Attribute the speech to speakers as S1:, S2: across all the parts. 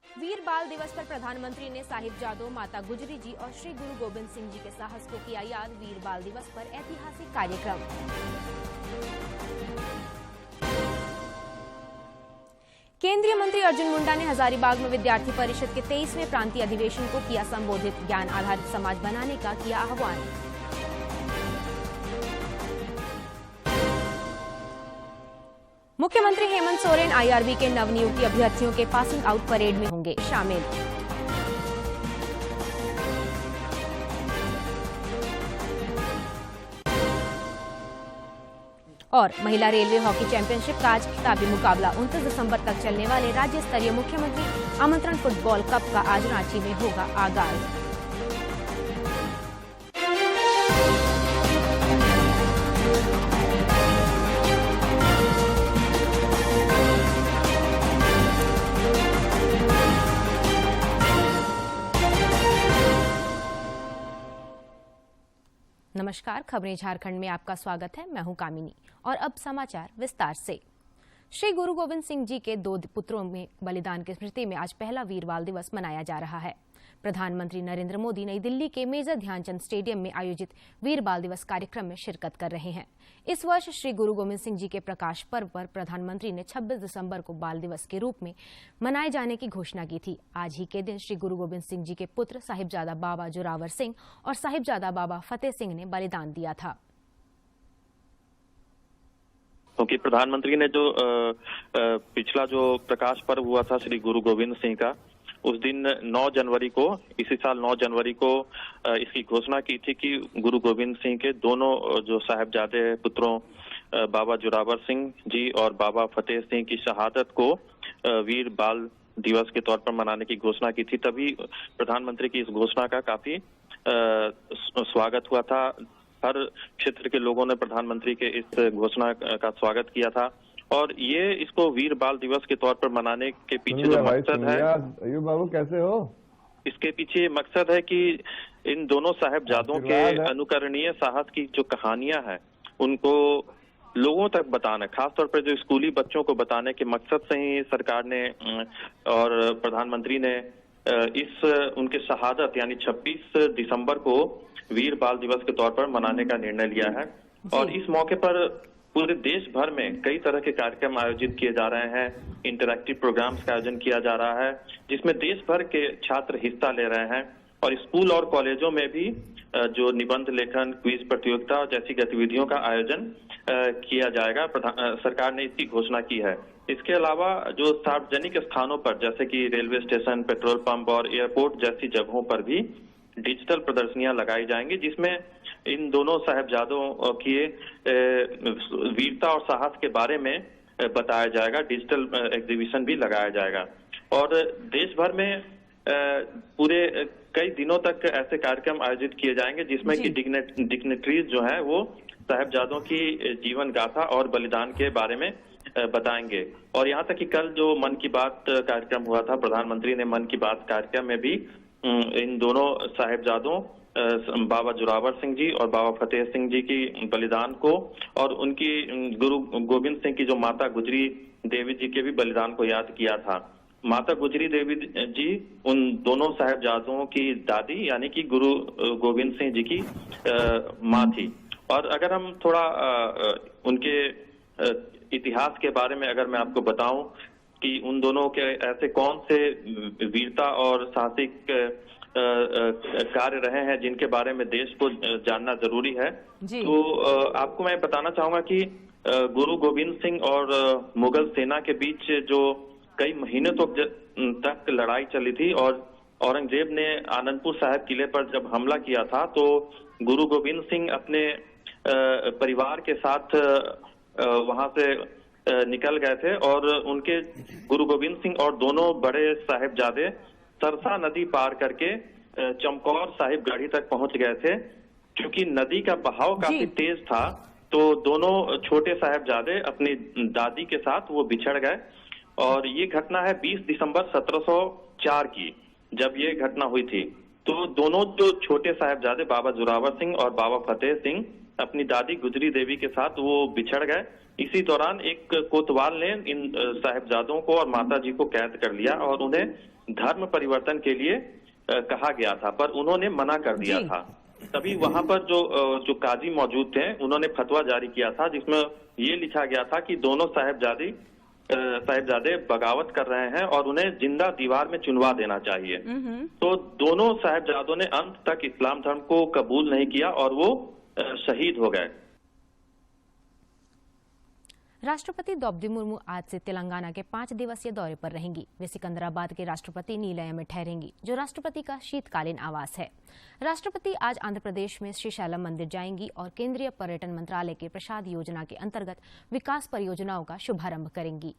S1: वीर बाल दिवस पर प्रधानमंत्री ने साहिबजादों, माता गुजरी जी और श्री गुरु गोविंद सिंह जी के साहस को किया याद। वीर बाल दिवस पर ऐतिहासिक कार्यक्रम। केंद्रीय मंत्री अर्जुन मुंडा ने हजारीबाग में विद्यार्थी परिषद के 23वें प्रांतीय अधिवेशन को किया संबोधित। ज्ञान आधारित समाज बनाने का किया आह्वान। मुख्यमंत्री हेमंत सोरेन आईआरबी के नवनियुक्त अभ्यर्थियों के पासिंग आउट परेड में होंगे शामिल। और महिला रेलवे हॉकी चैंपियनशिप का आज खिताबी मुकाबला। 29 दिसंबर तक चलने वाले राज्य स्तरीय मुख्यमंत्री आमंत्रण फुटबॉल कप का आज रांची में होगा आगाज। नमस्कार, खबरें झारखंड में आपका स्वागत है। मैं हूं कामिनी और अब समाचार विस्तार से। श्री गुरु गोविंद सिंह जी के 2 पुत्रों में बलिदान की स्मृति में आज पहला वीर बाल दिवस मनाया जा रहा है। प्रधानमंत्री नरेंद्र मोदी नई दिल्ली के मेजर ध्यानचंद स्टेडियम में आयोजित वीर बाल दिवस कार्यक्रम में शिरकत कर रहे हैं। इस वर्ष श्री गुरु गोविंद सिंह जी के प्रकाश पर्व पर प्रधानमंत्री ने 26 दिसंबर को बाल दिवस के रूप में मनाए जाने की घोषणा की थी। आज ही के दिन श्री गुरु गोविंद सिंह जी के पुत्र साहिबजादा बाबा जोरावर सिंह और साहिबजादा बाबा फतेह सिंह ने बलिदान दिया था।
S2: क्योंकि प्रधानमंत्री ने जो पिछला जो प्रकाश पर्व हुआ था श्री गुरु गोविंद सिंह का, उस दिन 9 जनवरी को, इसी साल 9 जनवरी को इसकी घोषणा की थी कि गुरु गोविंद सिंह के दोनों जो साहिबजादे पुत्रों बाबा जोरावर सिंह जी और बाबा फतेह सिंह की शहादत को वीर बाल दिवस के तौर पर मनाने की घोषणा की थी। तभी प्रधानमंत्री की इस घोषणा का काफी स्वागत हुआ था। हर क्षेत्र के लोगों ने प्रधानमंत्री के इस घोषणा का स्वागत किया था और ये इसको वीर बाल दिवस के तौर पर मनाने के पीछे जो मकसद है,
S3: अयूब बाबू कैसे हो? इसके
S2: पीछे मकसद है कि इन दोनों साहिबजादों के अनुकरणीय साहस की जो कहानियां हैं उनको लोगों तक बताना, खासतौर पर जो स्कूली बच्चों को बताने के मकसद से ही सरकार ने और प्रधानमंत्री ने इस उनके शहादत यानी 26 दिसंबर को वीर बाल दिवस के तौर पर मनाने का निर्णय लिया है। और इस मौके पर पूरे देश भर में कई तरह के कार्यक्रम आयोजित किए जा रहे हैं। इंटरैक्टिव प्रोग्राम्स का आयोजन किया जा रहा है जिसमें देश भर के छात्र हिस्सा ले रहे हैं और स्कूल और कॉलेजों में भी जो निबंध लेखन, क्विज प्रतियोगिता जैसी गतिविधियों का आयोजन किया जाएगा। सरकार ने इसकी घोषणा की है। इसके अलावा जो सार्वजनिक स्थानों पर जैसे कि रेलवे स्टेशन, पेट्रोल पंप और एयरपोर्ट जैसी जगहों पर भी डिजिटल प्रदर्शनियां लगाई जाएंगी जिसमें इन दोनों साहिबजादों की वीरता और साहस के बारे में बताया जाएगा। डिजिटल एग्जीबिशन भी लगाया जाएगा और देश भर में पूरे कई दिनों तक ऐसे कार्यक्रम आयोजित किए जाएंगे जिसमें कि डिग्नेटरीज जो है वो साहिबजादों की जीवन गाथा और बलिदान के बारे में बताएंगे। और यहाँ तक कि कल जो मन की बात कार्यक्रम हुआ था, प्रधानमंत्री ने मन की बात कार्यक्रम में भी इन दोनों साहिबजादों बाबा जोरावर सिंह जी और बाबा फतेह सिंह जी की बलिदान को और उनकी गुरु गोविंद सिंह की जो माता गुजरी देवी जी के भी बलिदान को याद किया था। माता गुजरी देवी जी उन दोनों साहिबजादों की दादी यानी कि गुरु गोविंद सिंह जी की माँ थी। और अगर हम थोड़ा उनके इतिहास के बारे में अगर मैं आपको बताऊं कि उन दोनों के ऐसे कौन से वीरता और साहसिक कार्य रहे हैं जिनके बारे में देश को जानना जरूरी है, तो आपको मैं बताना चाहूंगा कि गुरु गोविंद सिंह और मुगल सेना के बीच जो कई महीने तक लड़ाई चली थी और औरंगजेब ने आनंदपुर साहिब किले पर जब हमला किया था तो गुरु गोविंद सिंह अपने परिवार के साथ वहां से निकल गए थे और उनके गुरु गोविंद सिंह और दोनों बड़े साहिबजादे सरसा नदी पार करके चमकौर साहिब गढ़ी तक पहुंच गए थे। क्योंकि नदी का बहाव काफी तेज था तो दोनों छोटे साहिबजादे अपनी दादी के साथ वो बिछड़ गए। और ये घटना है 20 दिसंबर 1704 की, जब ये घटना हुई थी। तो दोनों जो छोटे साहिबजादे बाबा जोरावर सिंह और बाबा फतेह सिंह अपनी दादी गुजरी देवी के साथ वो बिछड़ गए। इसी दौरान एक कोतवाल ने इन साहिबजादों को और माता जी को कैद कर लिया और उन्हें धर्म परिवर्तन के लिए कहा गया था, पर उन्होंने मना कर दिया था। तभी वहां पर जो काजी मौजूद थे, उन्होंने फतवा जारी किया था जिसमें ये लिखा गया था कि दोनों साहिबजादे बगावत कर रहे हैं और उन्हें जिंदा दीवार में चुनवा देना चाहिए। तो दोनों साहिबजादों ने अंत तक इस्लाम धर्म को कबूल नहीं किया और वो शहीद हो गए।
S1: राष्ट्रपति द्रौपदी मुर्मू आज से तेलंगाना के 5 दिवसीय दौरे पर रहेंगी। वे सिकंदराबाद के राष्ट्रपति निलय में ठहरेंगी, जो राष्ट्रपति का शीतकालीन आवास है। राष्ट्रपति आज आंध्र प्रदेश में श्रीशैलम मंदिर जाएंगी और केंद्रीय पर्यटन मंत्रालय के प्रसाद योजना के अंतर्गत विकास परियोजनाओं का शुभारंभ करेंगी।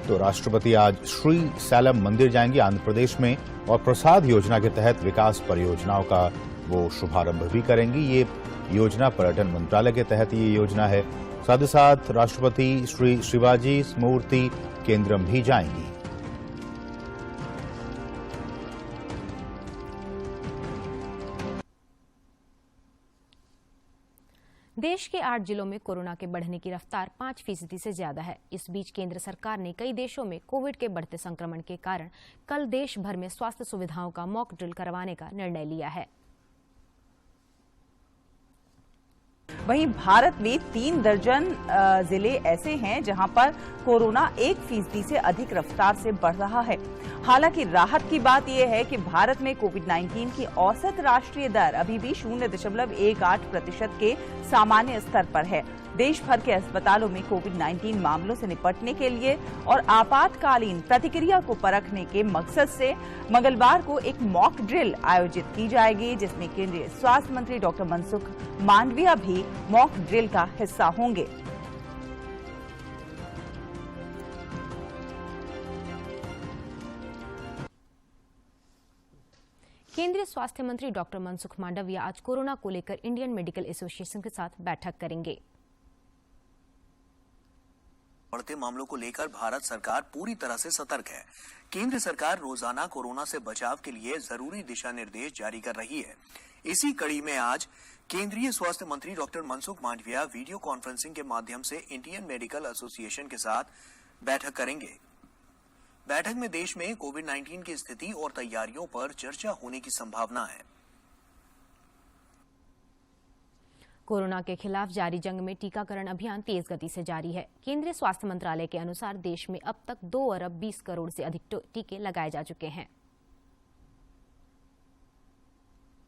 S4: तो राष्ट्रपति आज श्री सैलम मंदिर जाएंगे आंध्र प्रदेश में और प्रसाद योजना के तहत विकास परियोजनाओं का वो शुभारंभ भी करेंगी। ये योजना पर्यटन मंत्रालय के तहत ये योजना है। साथ ही साथ राष्ट्रपति श्री शिवाजी स्मृति केंद्रम भी जाएंगी।
S1: देश के 8 जिलों में कोरोना के बढ़ने की रफ्तार 5% से ज्यादा है। इस बीच केंद्र सरकार ने कई देशों में कोविड के बढ़ते संक्रमण के कारण कल देश भर में स्वास्थ्य सुविधाओं का मॉक ड्रिल करवाने का निर्णय लिया है।
S5: वहीं भारत में 3 दर्जन जिले ऐसे हैं जहां पर कोरोना 1% से अधिक रफ्तार से बढ़ रहा है। हालांकि राहत की बात यह है कि भारत में कोविड-19 की औसत राष्ट्रीय दर अभी भी 0.18% के सामान्य स्तर पर है। देश भर के अस्पतालों में कोविड-19 मामलों से निपटने के लिए और आपातकालीन प्रतिक्रिया को परखने के मकसद से मंगलवार को एक मॉक ड्रिल आयोजित की जाएगी, जिसमें केंद्रीय स्वास्थ्य मंत्री डॉक्टर मनसुख मांडविया भी मॉक ड्रिल का हिस्सा होंगे।
S1: केंद्रीय स्वास्थ्य मंत्री डॉक्टर मनसुख मांडविया आज कोरोना को लेकर इंडियन मेडिकल एसोसिएशन के साथ बैठक करेंगे।
S6: बढ़ते मामलों को लेकर भारत सरकार पूरी तरह से सतर्क है। केंद्र सरकार रोजाना कोरोना से बचाव के लिए जरूरी दिशा निर्देश जारी कर रही है। इसी कड़ी में आज केंद्रीय स्वास्थ्य मंत्री doctor Mansukh Mandaviya video conferencing के माध्यम से इंडियन मेडिकल एसोसिएशन के साथ बैठक करेंगे। बैठक में देश में कोविड-19 की स्थिति और तैयारियों पर चर्चा होने की संभावना है।
S1: कोरोना के खिलाफ जारी जंग में टीकाकरण अभियान तेज गति से जारी है। केंद्रीय स्वास्थ्य मंत्रालय के अनुसार देश में अब तक 2 अरब 20 करोड़ से अधिक टीके लगाए जा चुके हैं।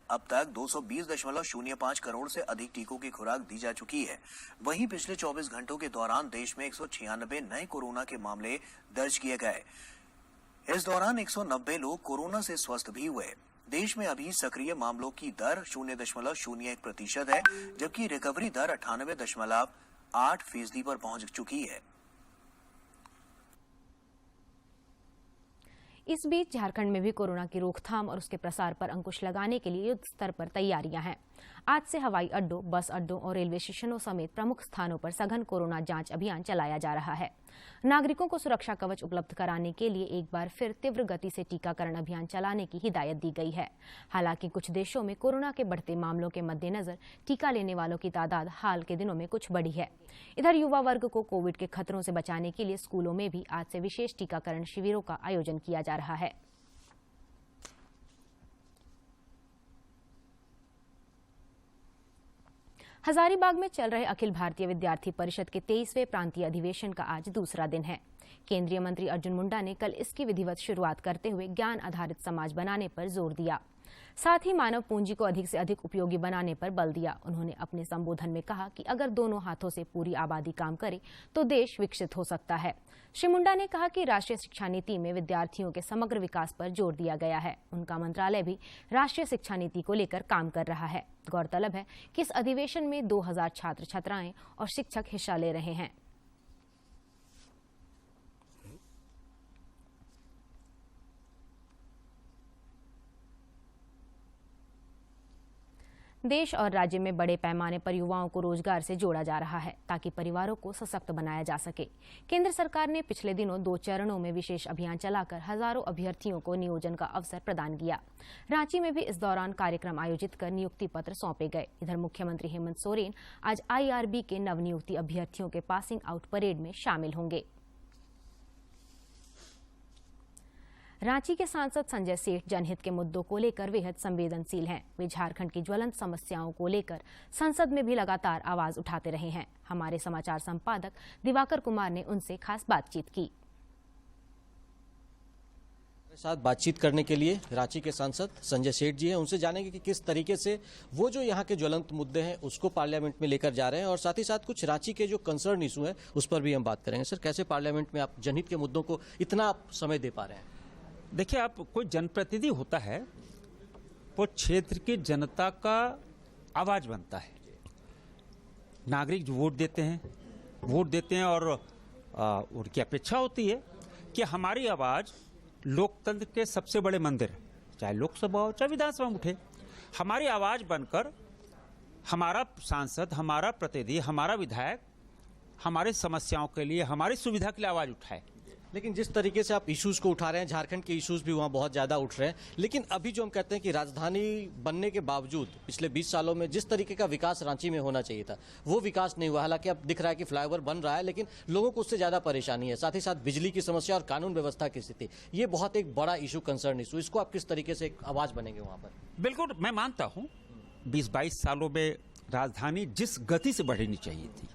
S6: अब तक 220.05 करोड़ से अधिक टीकों की खुराक दी जा चुकी है। वहीं पिछले 24 घंटों के दौरान देश में 196 नए कोरोना के मामले दर्ज किए गए। इस दौरान 190 लोग कोरोना से स्वस्थ भी हुए। देश में अभी सक्रिय मामलों की दर 0.01% है, जबकि रिकवरी दर 98.8% पर पहुंच चुकी है।
S1: इस बीच झारखंड में भी कोरोना की रोकथाम और उसके प्रसार पर अंकुश लगाने के लिए युद्ध स्तर पर तैयारियां हैं। आज से हवाई अड्डों, बस अड्डों और रेलवे स्टेशनों समेत प्रमुख स्थानों पर सघन कोरोना जांच अभियान चलाया जा रहा है। नागरिकों को सुरक्षा कवच उपलब्ध कराने के लिए एक बार फिर तीव्र गति से टीकाकरण अभियान चलाने की हिदायत दी गई है। हालांकि कुछ देशों में कोरोना के बढ़ते मामलों के मद्देनजर टीका लेने वालों की तादाद हाल के दिनों में कुछ बढ़ी है। इधर युवा वर्ग को कोविड के खतरों से बचाने के लिए स्कूलों में भी आज से विशेष टीकाकरण शिविरों का आयोजन किया जा रहा है। हजारीबाग में चल रहे अखिल भारतीय विद्यार्थी परिषद के 23वें प्रांतीय अधिवेशन का आज दूसरा दिन है। केंद्रीय मंत्री अर्जुन मुंडा ने कल इसकी विधिवत शुरुआत करते हुए ज्ञान आधारित समाज बनाने पर जोर दिया। साथ ही मानव पूंजी को अधिक से अधिक उपयोगी बनाने पर बल दिया। उन्होंने अपने संबोधन में कहा कि अगर दोनों हाथों से पूरी आबादी काम करे तो देश विकसित हो सकता है। श्री मुंडा ने कहा कि राष्ट्रीय शिक्षा नीति में विद्यार्थियों के समग्र विकास पर जोर दिया गया है। उनका मंत्रालय भी राष्ट्रीय शिक्षा नीति को लेकर काम कर रहा है। गौरतलब है कि इस अधिवेशन में 2000 छात्र छात्राएं और शिक्षक हिस्सा ले रहे हैं। देश और राज्य में बड़े पैमाने पर युवाओं को रोजगार से जोड़ा जा रहा है ताकि परिवारों को सशक्त बनाया जा सके। केंद्र सरकार ने पिछले दिनों 2 चरणों में विशेष अभियान चलाकर हजारों अभ्यर्थियों को नियोजन का अवसर प्रदान किया। रांची में भी इस दौरान कार्यक्रम आयोजित कर नियुक्ति पत्र सौंपे गए। इधर मुख्यमंत्री हेमंत सोरेन आज IRB के नवनियुक्ति अभ्यर्थियों के पासिंग आउट परेड में शामिल होंगे। रांची के सांसद संजय सेठ जनहित के मुद्दों को लेकर बेहद संवेदनशील हैं। वे झारखंड की ज्वलंत समस्याओं को लेकर संसद में भी लगातार आवाज उठाते रहे हैं। हमारे समाचार संपादक दिवाकर कुमार ने उनसे खास बातचीत की।
S7: साथ बातचीत करने के लिए रांची के सांसद संजय सेठ जी हैं। उनसे जानेंगे कि किस तरीके से वो जो यहाँ के ज्वलंत मुद्दे हैं उसको पार्लियामेंट में लेकर जा रहे हैं और साथ ही साथ कुछ रांची के जो कंसर्न इशू हैं उस पर भी हम बात करेंगे। सर, कैसे पार्लियामेंट में आप जनहित के मुद्दों को इतना आप समय दे पा रहे हैं?
S8: देखिए, आप कोई जनप्रतिनिधि होता है वो क्षेत्र की जनता का आवाज बनता है। नागरिक जो वोट देते हैं और उनकी अपेक्षा होती है कि हमारी आवाज लोकतंत्र के सबसे बड़े मंदिर, चाहे लोकसभा हो चाहे विधानसभा में उठे, हमारी आवाज बनकर हमारा सांसद, हमारा प्रतिनिधि, हमारा विधायक हमारे समस्याओं के लिए, हमारी सुविधा के लिए आवाज उठाए।
S7: लेकिन जिस तरीके से आप इश्यूज को उठा रहे हैं, झारखंड के इश्यूज भी वहाँ बहुत ज़्यादा उठ रहे हैं, लेकिन अभी जो हम कहते हैं कि राजधानी बनने के बावजूद पिछले 20 सालों में जिस तरीके का विकास रांची में होना चाहिए था वो विकास नहीं हुआ। हालांकि अब दिख रहा है कि फ्लाईओवर बन रहा है, लेकिन लोगों को उससे ज़्यादा परेशानी है। साथ ही साथ बिजली की समस्या और कानून व्यवस्था की स्थिति, ये बहुत एक बड़ा इशू, कंसर्न इशू, इसको आप किस तरीके से एक आवाज़ बनेंगे वहाँ पर?
S8: बिल्कुल, मैं मानता हूँ 20-22 सालों में राजधानी जिस गति से बढ़नी चाहिए थी,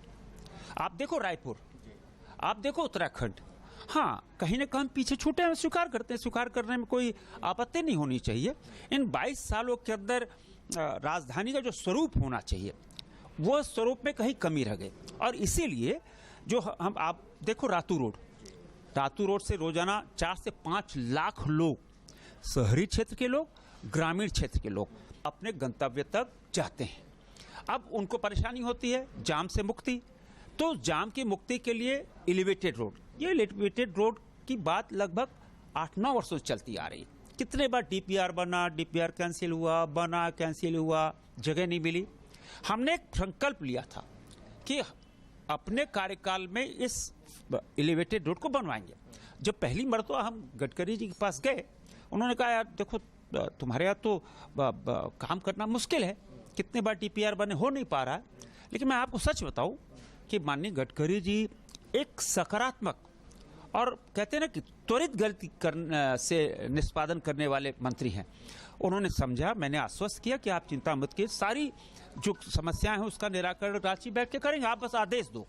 S8: आप देखो रायपुर, आप देखो उत्तराखंड, हाँ कहीं ना कहीं पीछे छूटे हैं, स्वीकार करते हैं, स्वीकार करने में कोई आपत्ति नहीं होनी चाहिए। इन 22 सालों के अंदर राजधानी का जो स्वरूप होना चाहिए वो स्वरूप में कहीं कमी रह गई और इसीलिए जो हम, आप देखो रातू रोड से रोजाना 4 से 5 लाख लोग, शहरी क्षेत्र के लोग, ग्रामीण क्षेत्र के लोग अपने गंतव्य तक जाते हैं। अब उनको परेशानी होती है जाम से मुक्ति, तो जाम की मुक्ति के लिए एलिवेटेड रोड, ये एलिवेटेड रोड की बात लगभग 8-9 वर्षों से चलती आ रही है। कितने बार DPR बना, DPR कैंसिल हुआ, बना कैंसिल हुआ, जगह नहीं मिली। हमने एक संकल्प लिया था कि अपने कार्यकाल में इस एलिवेटेड रोड को बनवाएंगे। जब पहली मरतबा हम गडकरी जी के पास गए, उन्होंने कहा यार देखो तुम्हारे यहाँ तो काम करना मुश्किल है, कितने बार DPR बने, हो नहीं पा रहा है। लेकिन मैं आपको सच बताऊं कि माननीय गडकरी जी एक सकारात्मक और कहते हैं ना कि त्वरित गलती से निष्पादन करने वाले मंत्री हैं। उन्होंने समझा, मैंने आश्वस्त किया कि आप चिंता मत कीजिए, सारी जो समस्याएं हैं उसका निराकरण रांची बैठ के करेंगे, आप बस आदेश दो।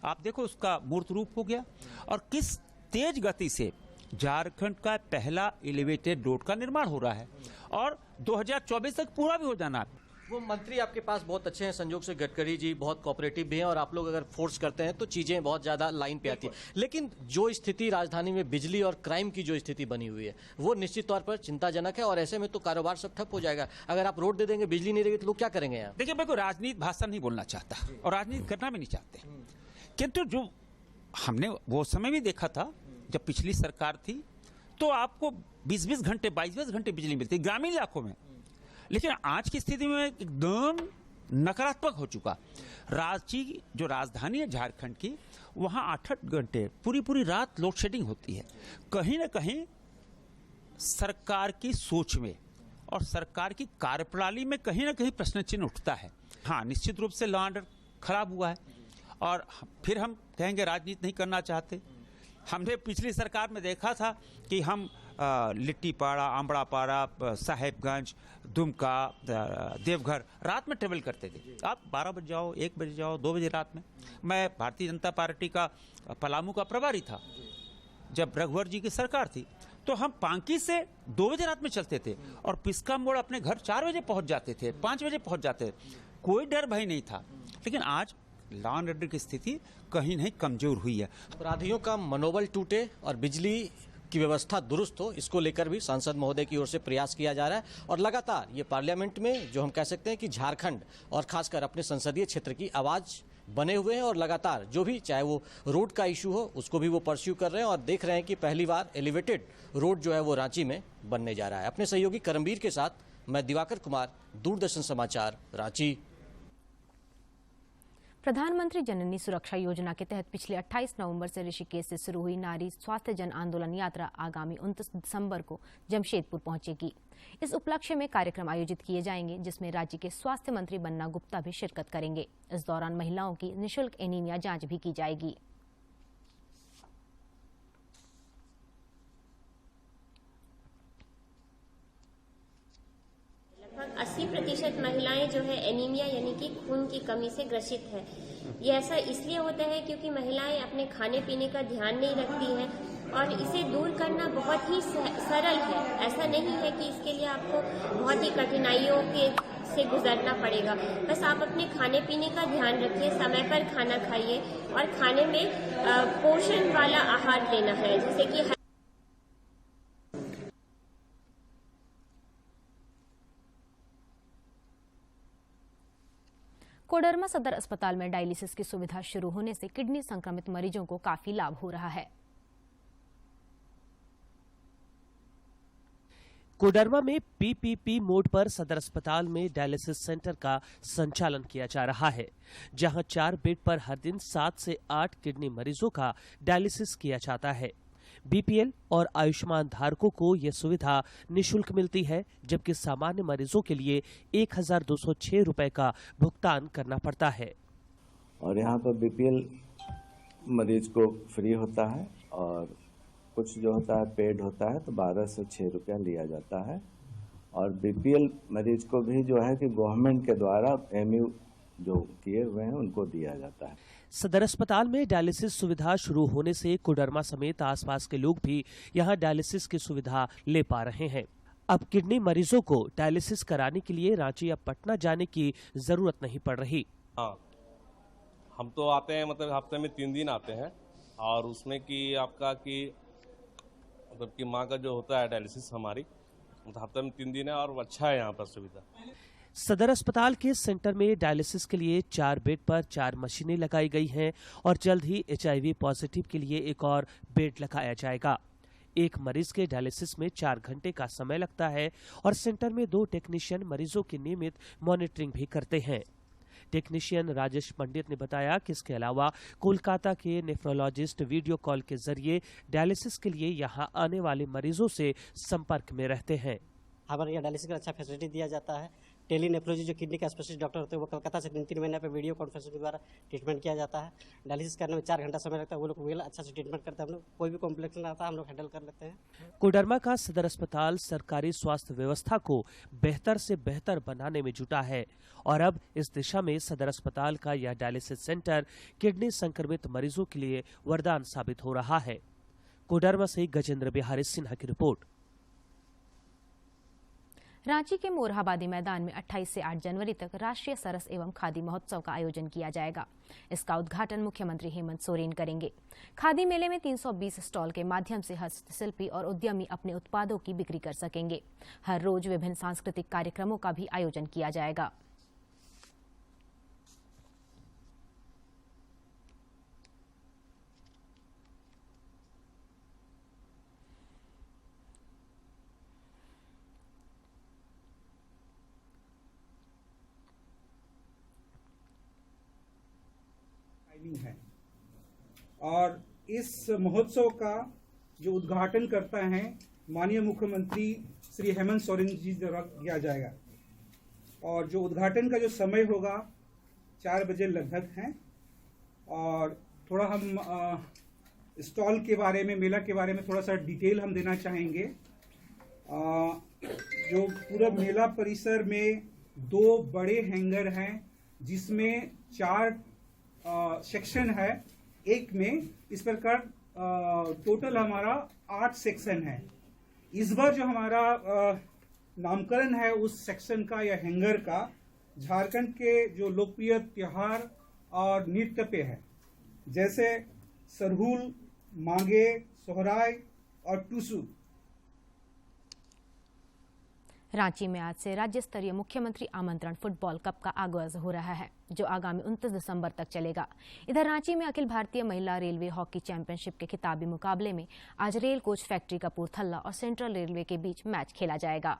S8: आप देखो उसका मूर्त रूप हो गया और किस तेज गति से झारखंड का पहला एलिवेटेड रोड का निर्माण हो रहा है और 2024 तक पूरा भी हो जाना है।
S7: वो मंत्री आपके पास बहुत अच्छे हैं, संयोग से गडकरी जी बहुत कोऑपरेटिव भी हैं और आप लोग अगर फोर्स करते हैं तो चीजें बहुत ज्यादा लाइन पे आती है। लेकिन जो स्थिति राजधानी में बिजली और क्राइम की जो स्थिति बनी हुई है वो निश्चित तौर पर चिंताजनक है और ऐसे में तो कारोबार सब ठप हो जाएगा। अगर आप रोड दे देंगे, बिजली नहीं रहेगी तो लोग क्या करेंगे यहाँ?
S8: देखिए, मैं कोई राजनीति भाषा नहीं बोलना चाहता और राजनीति करना भी नहीं चाहते, किंतु जो हमने वो समय भी देखा था जब पिछली सरकार थी तो आपको 20-20 घंटे, 22-22 घंटे बिजली मिलती ग्रामीण इलाकों में। लेकिन आज की स्थिति में एकदम नकारात्मक हो चुका। रांची जो राजधानी है झारखंड की, वहां 8-8 घंटे पूरी रात लोड शेडिंग होती है। कहीं ना कहीं सरकार की सोच में और सरकार की कार्यप्रणाली में कहीं ना कहीं प्रश्न चिन्ह उठता है। हाँ, निश्चित रूप से लॉ एंड ऑर्डर खराब हुआ है और फिर हम कहेंगे राजनीति नहीं करना चाहते। हमने पिछली सरकार में देखा था कि हम लिट्टीपाड़ा, आमड़ापाड़ा, साहेबगंज, दुमका, देवघर रात में ट्रेवल करते थे। आप 12 बजे जाओ, 1 बजे जाओ, 2 बजे रात में। मैं भारतीय जनता पार्टी का पलामू का प्रभारी था जब रघुवर जी की सरकार थी, तो हम पांकी से 2 बजे रात में चलते थे और पिस्का मोड़ अपने घर 4 बजे पहुंच जाते थे, 5 बजे पहुंच जाते थे, कोई डर भय नहीं था। लेकिन आज लॉ एंड ऑर्डर की स्थिति कहीं नहीं कमजोर हुई है।
S7: अपराधियों का मनोबल टूटे और बिजली की व्यवस्था दुरुस्त हो, इसको लेकर भी सांसद महोदय की ओर से प्रयास किया जा रहा है और लगातार ये पार्लियामेंट में जो हम कह सकते हैं कि झारखंड और खासकर अपने संसदीय क्षेत्र की आवाज बने हुए हैं और लगातार जो भी चाहे वो रोड का इशू हो उसको भी वो परस्यू कर रहे हैं और देख रहे हैं कि पहली बार एलिवेटेड रोड जो है वो रांची में बनने जा रहा है। अपने सहयोगी करमवीर के साथ मैं दिवाकर कुमार, दूरदर्शन समाचार, रांची।
S1: प्रधानमंत्री जननी सुरक्षा योजना के तहत पिछले 28 नवंबर से ऋषिकेश से शुरू हुई नारी स्वास्थ्य जन आंदोलन यात्रा आगामी 29 दिसंबर को जमशेदपुर पहुंचेगी। इस उपलक्ष्य में कार्यक्रम आयोजित किए जाएंगे, जिसमें राज्य के स्वास्थ्य मंत्री बन्ना गुप्ता भी शिरकत करेंगे। इस दौरान महिलाओं की निःशुल्क एनीमिया जांच भी की जाएगी।
S9: लगभग 80% महिलाएं जो है एनीमिया यानी कि खून की कमी से ग्रसित है। ये ऐसा इसलिए होता है क्योंकि महिलाएं अपने खाने पीने का ध्यान नहीं रखती हैं और इसे दूर करना बहुत ही सरल है। ऐसा नहीं है कि इसके लिए आपको बहुत ही कठिनाइयों से गुजरना पड़ेगा। बस आप अपने खाने पीने का ध्यान रखिए, समय पर खाना खाइए और खाने में पोषण वाला आहार लेना है, जैसे कि
S1: कोडरमा सदर अस्पताल में डायलिसिस की सुविधा शुरू होने से किडनी संक्रमित मरीजों को काफी लाभ हो रहा है।
S10: कोडरमा में पीपीपी मोड पर सदर अस्पताल में डायलिसिस सेंटर का संचालन किया जा रहा है, जहां 4 बेड पर हर दिन 7 से 8 किडनी मरीजों का डायलिसिस किया जाता है। बीपीएल और आयुष्मान धारकों को यह सुविधा निःशुल्क मिलती है, जबकि सामान्य मरीजों के लिए 1206 रुपए का भुगतान करना पड़ता है।
S11: और यहाँ पर बीपीएल मरीज को फ्री होता है और कुछ जो होता है पेड होता है, तो 1206 रुपया लिया जाता है। और बीपीएल मरीज को भी जो है कि गवर्नमेंट के द्वारा एमयू जो किए हुए हैं उनको दिया जाता है।
S10: सदर अस्पताल में डायलिसिस सुविधा शुरू होने से कोडरमा समेत आसपास के लोग भी यहां डायलिसिस की सुविधा ले पा रहे हैं। अब किडनी मरीजों को डायलिसिस कराने के लिए रांची या पटना जाने की जरूरत नहीं पड़ रही।
S12: हाँ, हम तो आते हैं, मतलब हफ्ते में 3 दिन आते हैं और उसमें कि आपका कि मतलब कि माँ का जो होता है डायलिसिस हमारी, मतलब हफ्ते में 3 दिन है और अच्छा है यहाँ पर सुविधा।
S10: सदर अस्पताल के सेंटर में डायलिसिस के लिए 4 बेड पर 4 मशीनें लगाई गई हैं और जल्द ही HIV पॉजिटिव के लिए एक और बेड लगाया जाएगा। एक मरीज के डायलिसिस में 4 घंटे का समय लगता है और सेंटर में 2 टेक्नीशियन मरीजों की नियमित मॉनिटरिंग भी करते हैं। टेक्नीशियन राजेश पंडित ने बताया कि इसके अलावा कोलकाता के नेफ्रोलॉजिस्ट वीडियो कॉल के जरिए डायलिसिस के लिए यहां आने वाले मरीजों से संपर्क में रहते हैं।
S13: हमारे यहाँ डायलिसिस का अच्छा फैसिलिटी दिया जाता है। टेली नेफ्रोलॉजी जो किडनी का स्पेशलिस्ट डॉक्टर होते हैं वो कलकत्ता से 3 महीने पे वीडियो कॉन्फ्रेंस के द्वारा ट्रीटमेंट किया जाता है। डायलिसिस करने में 4 घंटा समय लगता है, वो लोग अच्छा से ट्रीटमेंट करते हैं। हम लोग कोई भी कॉम्प्लिकेशन आता है हम लोग हैंडल कर लेते हैं।
S10: कोडरमा का सदर अस्पताल सरकारी स्वास्थ्य व्यवस्था को बेहतर से बेहतर बनाने में जुटा है और अब इस दिशा में सदर अस्पताल का यह डायलिसिस सेंटर किडनी संक्रमित मरीजों के लिए वरदान साबित हो रहा है। कोडरमा से गजेंद्र बिहारी सिन्हा की रिपोर्ट।
S1: रांची के मोरहाबादी मैदान में 28 से 8 जनवरी तक राष्ट्रीय सरस एवं खादी महोत्सव का आयोजन किया जाएगा। इसका उद्घाटन मुख्यमंत्री हेमंत सोरेन करेंगे। खादी मेले में 320 स्टॉल के माध्यम से हस्तशिल्पी और उद्यमी अपने उत्पादों की बिक्री कर सकेंगे। हर रोज विभिन्न सांस्कृतिक कार्यक्रमों का भी आयोजन किया जाएगा।
S14: है और इस महोत्सव का जो उद्घाटन करता है माननीय मुख्यमंत्री श्री हेमंत सोरेन जी द्वारा किया जाएगा और जो उद्घाटन का जो समय होगा 4 बजे लगभग है। और थोड़ा हम स्टॉल के बारे में, मेला के बारे में थोड़ा सा डिटेल हम देना चाहेंगे। जो पूरा मेला परिसर में 2 बड़े हैंगर हैं, जिसमें 4 सेक्शन है। एक में इस प्रकार टोटल हमारा 8 सेक्शन है। इस बार जो हमारा नामकरण है उस सेक्शन का या हैंगर का झारखंड के जो लोकप्रिय त्योहार और नृत्य पे है, जैसे सरहुल, मांगे, सोहराय और टूसू।
S1: रांची में आज से राज्य स्तरीय मुख्यमंत्री आमंत्रण फुटबॉल कप का आगाज हो रहा है, जो आगामी 29 दिसंबर तक चलेगा। इधर रांची में अखिल भारतीय महिला रेलवे हॉकी चैंपियनशिप के खिताबी मुकाबले में आज रेल कोच फैक्ट्री कपूरथला और सेंट्रल रेलवे के बीच मैच खेला जाएगा।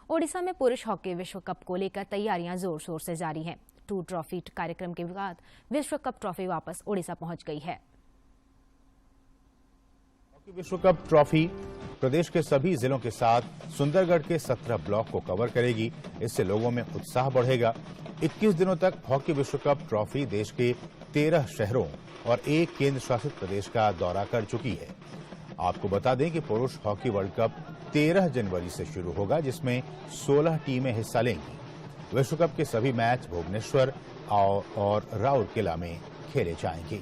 S1: ओडिशा में पुरुष हॉकी विश्व कप को लेकर तैयारियां जोर शोर से जारी हैं। 2 ट्रॉफी कार्यक्रम के बाद विश्व कप ट्रॉफी वापस ओडिशा पहुंच गई है।
S4: हॉकी विश्व कप ट्रॉफी प्रदेश के सभी जिलों के साथ सुंदरगढ़ के 17 ब्लॉक को कवर करेगी। इससे लोगों में उत्साह बढ़ेगा। 21 दिनों तक हॉकी विश्व कप ट्रॉफी देश के 13 शहरों और 1 केंद्र शासित प्रदेश का दौरा कर चुकी है। आपको बता दें कि पुरुष हॉकी वर्ल्ड कप 13 जनवरी से शुरू होगा, जिसमें 16 टीमें हिस्सा लेंगी। विश्व कप के सभी मैच भुवनेश्वर और राउरकेला में खेले जाएंगे।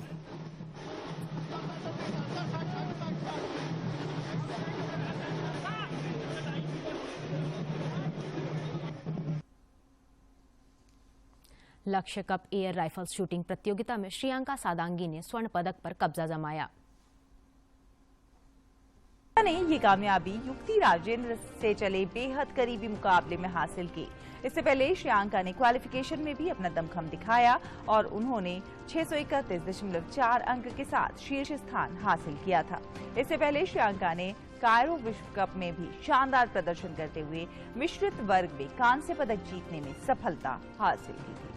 S1: लक्ष्य कप एयर राइफल शूटिंग प्रतियोगिता में श्रियंका सादांगी ने स्वर्ण पदक पर कब्जा जमाया।
S5: ने ये कामयाबी युक्ति राजेंद्र से चले बेहद करीबी मुकाबले में हासिल की। इससे पहले श्रियंका ने क्वालिफिकेशन में भी अपना दमखम दिखाया और उन्होंने 631.4 अंक के साथ शीर्ष स्थान हासिल किया था। इससे पहले श्रियंका ने कायरो विश्व कप में भी शानदार प्रदर्शन करते हुए मिश्रित वर्ग में कांस्य पदक जीतने में सफलता हासिल की थी।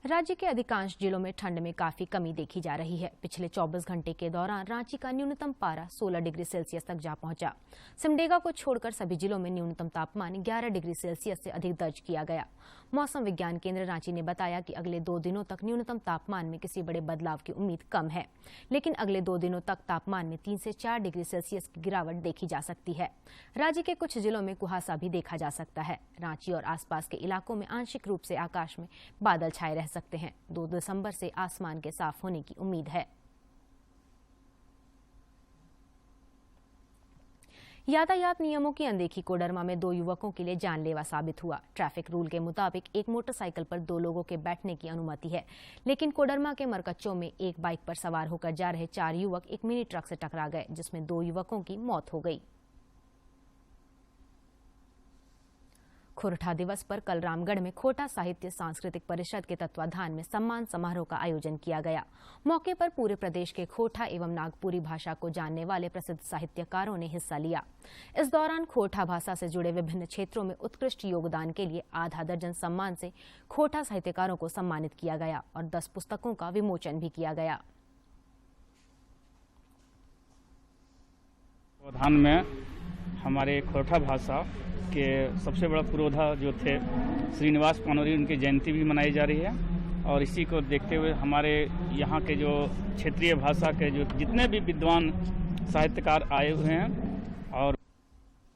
S1: राज्य के अधिकांश जिलों में ठंड में काफी कमी देखी जा रही है। पिछले 24 घंटे के दौरान रांची का न्यूनतम पारा 16 डिग्री सेल्सियस तक जा पहुंचा। सिमडेगा को छोड़कर सभी जिलों में न्यूनतम तापमान 11 डिग्री सेल्सियस से अधिक दर्ज किया गया। मौसम विज्ञान केंद्र रांची ने बताया कि अगले 2 दिनों तक न्यूनतम तापमान में किसी बड़े बदलाव की उम्मीद कम है, लेकिन अगले 2 दिनों तक तापमान में 3 से 4 डिग्री सेल्सियस की गिरावट देखी जा सकती है। राज्य के कुछ जिलों में कुहासा भी देखा जा सकता है। रांची और आसपास के इलाकों में आंशिक रूप से आकाश में बादल छाए रह सकते हैं। 2 दिसंबर से आसमान के साफ होने की उम्मीद है। यातायात नियमों की अनदेखी कोडरमा में 2 युवकों के लिए जानलेवा साबित हुआ। ट्रैफिक रूल के मुताबिक एक मोटरसाइकिल पर 2 लोगों के बैठने की अनुमति है, लेकिन कोडरमा के मरकच्चों में एक बाइक पर सवार होकर जा रहे 4 युवक एक मिनी ट्रक से टकरा गए, जिसमें 2 युवकों की मौत हो गई। खोरठा दिवस पर कल रामगढ़ में खोटा साहित्य सांस्कृतिक परिषद के तत्वाधान में सम्मान समारोह का आयोजन किया गया। मौके पर पूरे प्रदेश के खोटा एवं नागपुरी भाषा को जानने वाले प्रसिद्ध साहित्यकारों ने हिस्सा लिया। इस दौरान खोटा भाषा से जुड़े विभिन्न क्षेत्रों में उत्कृष्ट योगदान के लिए आधा दर्जन सम्मान से खोटा साहित्यकारों को सम्मानित किया गया और 10 पुस्तकों का विमोचन भी किया गया।
S15: तत्वाधान में हमारे खोटा भाषा के सबसे बड़ा पुरोधा जो थे श्रीनिवास पानोरी, उनकी जयंती भी मनाई जा रही है और इसी को देखते हुए हमारे यहाँ के जो क्षेत्रीय भाषा के जो जितने भी विद्वान साहित्यकार आए हुए हैं और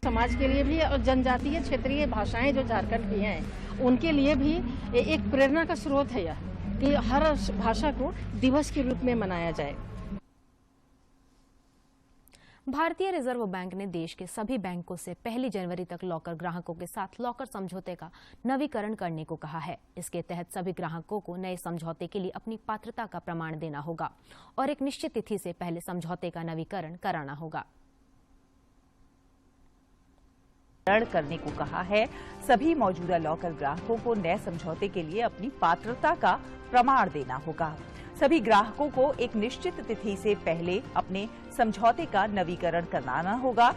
S16: समाज के लिए भी और जनजातीय क्षेत्रीय भाषाएं जो झारखंड की हैं उनके लिए भी एक प्रेरणा का स्रोत है यह कि हर भाषा को दिवस के रूप में मनाया जाए।
S1: भारतीय रिजर्व बैंक ने देश के सभी बैंकों से 1 जनवरी तक लॉकर ग्राहकों के साथ लॉकर समझौते का नवीकरण करने को कहा है। इसके तहत सभी ग्राहकों को नए समझौते के लिए अपनी पात्रता का प्रमाण देना होगा और एक निश्चित तिथि से पहले समझौते का नवीकरण कराना होगा।
S5: करने को कहा है। सभी मौजूदा लॉकर ग्राहकों को नए समझौते के लिए अपनी पात्रता का प्रमाण देना होगा। सभी ग्राहकों को एक निश्चित तिथि से पहले अपने समझौते का नवीकरण कराना होगा।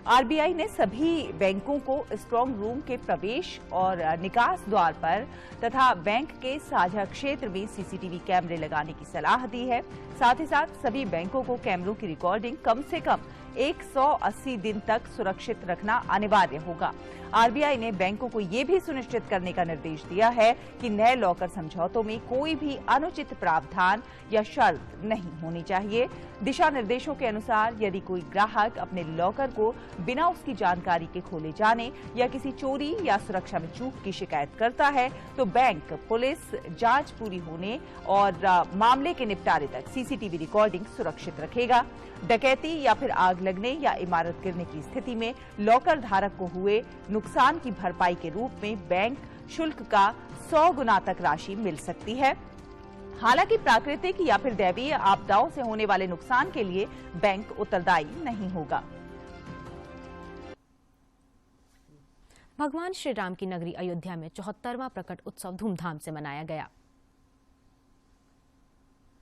S5: आरबीआई ने सभी बैंकों को स्ट्रांग रूम के प्रवेश और निकास द्वार पर तथा बैंक के साझा क्षेत्र में सीसीटीवी कैमरे लगाने की सलाह दी है। साथ ही साथ सभी बैंकों को कैमरों की रिकॉर्डिंग कम से कम 180 दिन तक सुरक्षित रखना अनिवार्य होगा। आरबीआई ने बैंकों को ये भी सुनिश्चित करने का निर्देश दिया है कि नए लॉकर समझौतों में कोई भी अनुचित प्रावधान या शर्त नहीं होनी चाहिए। दिशा निर्देशों के अनुसार यदि कोई ग्राहक अपने लॉकर को बिना उसकी जानकारी के खोले जाने या किसी चोरी या सुरक्षा में चूक की शिकायत करता है तो बैंक पुलिस जांच पूरी होने और मामले के निपटारे तक सीसीटीवी रिकॉर्डिंग सुरक्षित रखेगा। डकैती या फिर आग लगने या इमारत गिरने की स्थिति में लॉकर धारक को हुए नुकसान की भरपाई के रूप में बैंक शुल्क का 100 गुना तक राशि मिल सकती है। हालांकि प्राकृतिक या फिर दैवीय आपदाओं से होने वाले नुकसान के लिए बैंक उत्तरदायी नहीं होगा।
S1: भगवान श्री राम की नगरी अयोध्या में 74वां प्रकट उत्सव धूमधाम से मनाया गया।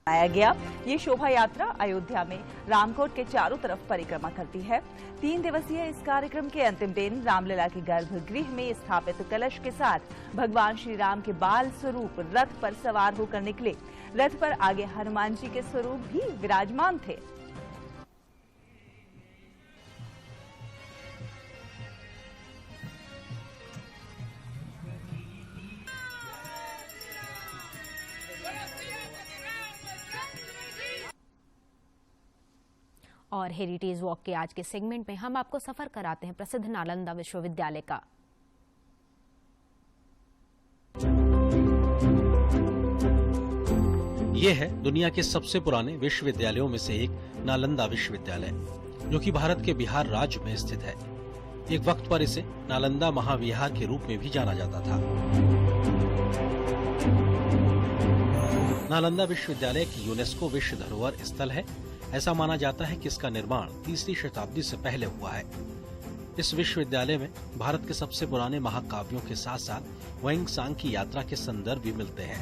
S5: बनाया गया। ये शोभा यात्रा अयोध्या में रामकोट के चारों तरफ परिक्रमा करती है। 3 दिवसीय इस कार्यक्रम के अंतिम दिन रामलला के गर्भगृह में स्थापित कलश के साथ भगवान श्री राम के बाल स्वरूप रथ पर सवार होकर निकले। रथ पर आगे हनुमान जी के स्वरूप भी विराजमान थे।
S1: और हेरिटेज वॉक के आज के सेगमेंट में हम आपको सफर कराते हैं प्रसिद्ध नालंदा विश्वविद्यालय का।
S17: यह है दुनिया के सबसे पुराने विश्वविद्यालयों में से एक नालंदा विश्वविद्यालय, जो कि भारत के बिहार राज्य में स्थित है। एक वक्त पर इसे नालंदा महाविहार के रूप में भी जाना जाता था। नालंदा विश्वविद्यालय एक यूनेस्को विश्व धरोहर स्थल है। ऐसा माना जाता है कि इसका निर्माण 3री शताब्दी से पहले हुआ है। इस विश्वविद्यालय में भारत के सबसे पुराने महाकाव्यों के साथ साथ ह्वेंग सांग की यात्रा के संदर्भ भी मिलते हैं।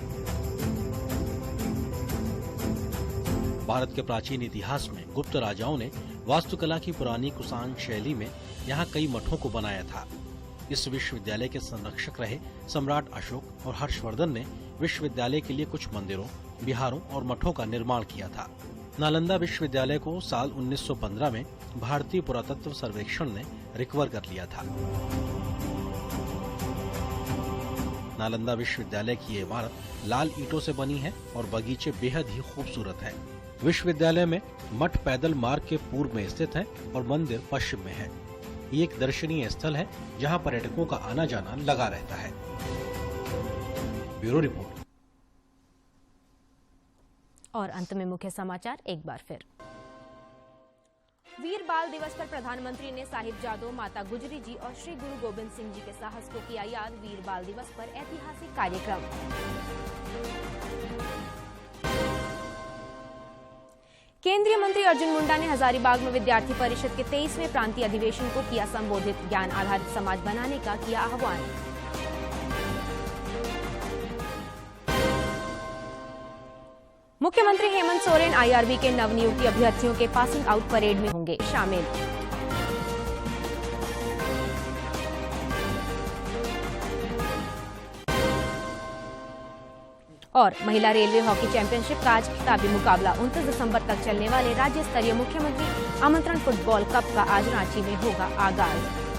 S17: भारत के प्राचीन इतिहास में गुप्त राजाओं ने वास्तुकला की पुरानी कुषाण शैली में यहाँ कई मठों को बनाया था। इस विश्वविद्यालय के संरक्षक रहे सम्राट अशोक और हर्षवर्धन ने विश्वविद्यालय के लिए कुछ मंदिरों, विहारों और मठों का निर्माण किया था। नालंदा विश्वविद्यालय को साल 1915 में भारतीय पुरातत्व सर्वेक्षण ने रिकवर कर लिया था। नालंदा विश्वविद्यालय की ये इमारत लाल ईंटों से बनी है और बगीचे बेहद ही खूबसूरत है। विश्वविद्यालय में मठ पैदल मार्ग के पूर्व में स्थित है और मंदिर पश्चिम में है। ये एक दर्शनीय स्थल है जहां पर्यटकों का आना जाना लगा रहता है। Bureau report.
S1: और अंत में मुख्य समाचार एक बार फिर। वीर बाल दिवस पर प्रधानमंत्री ने साहिबजादों, माता गुजरी जी और श्री गुरु गोविंद सिंह जी के साहस को किया याद। वीर बाल दिवस पर ऐतिहासिक कार्यक्रम। केंद्रीय मंत्री अर्जुन मुंडा ने हजारीबाग में विद्यार्थी परिषद के 23वें प्रांतीय अधिवेशन को किया संबोधित। ज्ञान आधारित समाज बनाने का किया आह्वान। मुख्यमंत्री हेमंत सोरेन आईआरबी के नवनियुक्त अभ्यर्थियों के पासिंग आउट परेड में होंगे शामिल। और महिला रेलवे हॉकी चैंपियनशिप का आज खिताबी मुकाबला। 29 दिसंबर तक चलने वाले राज्य स्तरीय मुख्यमंत्री आमंत्रण फुटबॉल कप का आज रांची में होगा आगाज।